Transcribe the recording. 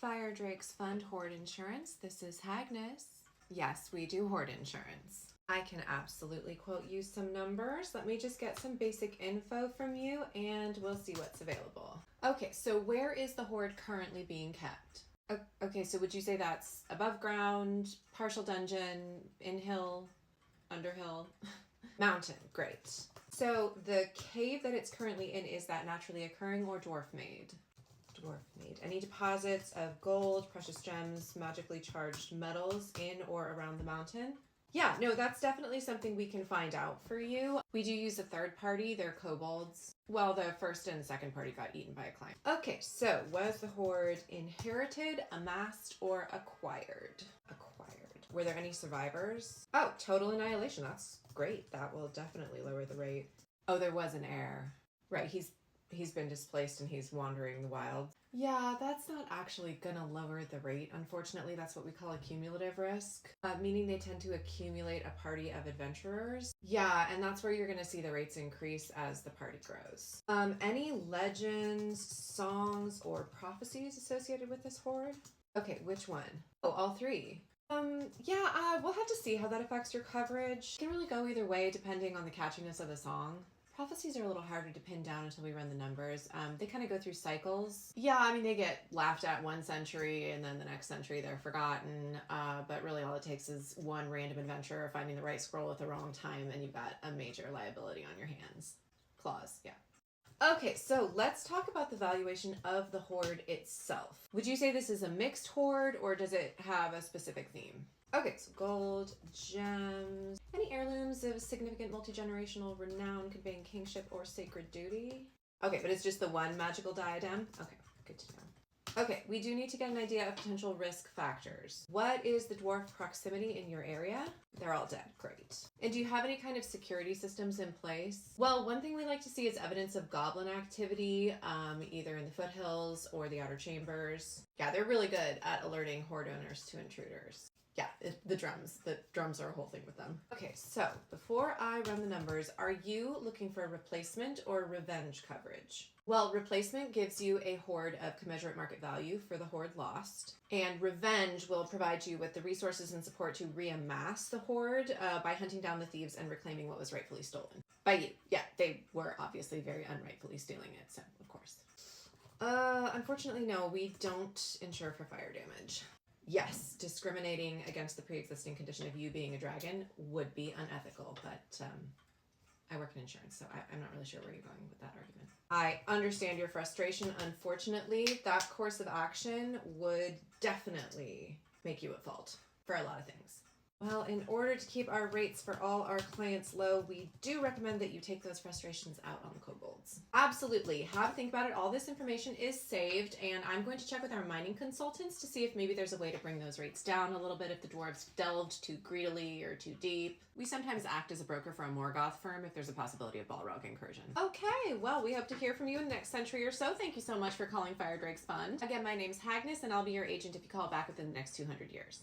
Fire Drake's Fund Horde Insurance. This is Agnes. Yes, we do Horde insurance. I can absolutely quote you some numbers. Let me just get some basic info from you and we'll see what's available. Okay, so where is the Horde currently being kept? Okay, so would you say that's above ground, partial dungeon, in hill, under hill? Mountain, great. So the cave that it's currently in, is that naturally occurring or dwarf made? Dwarf made. Any deposits of gold, precious gems, magically charged metals in or around the mountain? Yeah, no, that's definitely something we can find out for you. We do use a third party, they're kobolds. Well, the first and second party got eaten by a client. Okay, so was the Horde inherited, amassed, or acquired? Acquired. Were there any survivors? Oh, total annihilation. That's great. That will definitely lower the rate. Oh, there was an heir. Right, he's been displaced and he's wandering the wilds. Yeah, that's not actually gonna lower the rate. Unfortunately, that's what we call a cumulative risk, meaning they tend to accumulate a party of adventurers. Yeah, and that's where you're gonna see the rates increase as the party grows. Any legends, songs, or prophecies associated with this horde? Okay, which one? Oh, all three. We'll have to see how that affects your coverage. It can really go either way depending on the catchiness of the song. Prophecies are a little harder to pin down until we run the numbers. They kind of go through cycles. Yeah, I mean, they get laughed at one century and then the next century they're forgotten. But really all it takes is one random adventurer finding the right scroll at the wrong time and you've got a major liability on your hands. Claws, yeah. Okay, so let's talk about the valuation of the Horde itself. Would you say this is a mixed Horde or does it have a specific theme? Okay, so gold, gems, any heirlooms of significant multi-generational renown conveying kingship or sacred duty? Okay, but it's just the one magical diadem? Okay, good to know. Okay, we do need to get an idea of potential risk factors. What is the dwarf proximity in your area? They're all dead, great. And do you have any kind of security systems in place? Well, one thing we like to see is evidence of goblin activity, either in the foothills or the outer chambers. Yeah, they're really good at alerting Hoard-Owners to intruders. Yeah, the drums are a whole thing with them. Okay, so before I run the numbers, are you looking for replacement or revenge coverage? Well, replacement gives you a Horde of commensurate market value for the Horde lost, and revenge will provide you with the resources and support to reamass the Horde by hunting down the thieves and reclaiming what was rightfully stolen. By you. Yeah, they were obviously very unrightfully stealing it, so of course. Unfortunately, no, we don't insure for fire damage. Yes, discriminating against the pre-existing condition of you being a dragon would be unethical, but I work in insurance, so I'm not really sure where you're going with that argument. I understand your frustration. Unfortunately, that course of action would definitely make you at fault for a lot of things. Well, in order to keep our rates for all our clients low, we do recommend that you take those frustrations out on the kobolds. Absolutely. Have a think about it. All this information is saved, and I'm going to check with our mining consultants to see if maybe there's a way to bring those rates down a little bit if the dwarves delved too greedily or too deep. We sometimes act as a broker for a Morgoth firm if there's a possibility of Balrog incursion. Okay, well, we hope to hear from you in the next century or so. Thank you so much for calling Fire Drake's Fund. Again, my name's Agnes, and I'll be your agent if you call back within the next 200 years.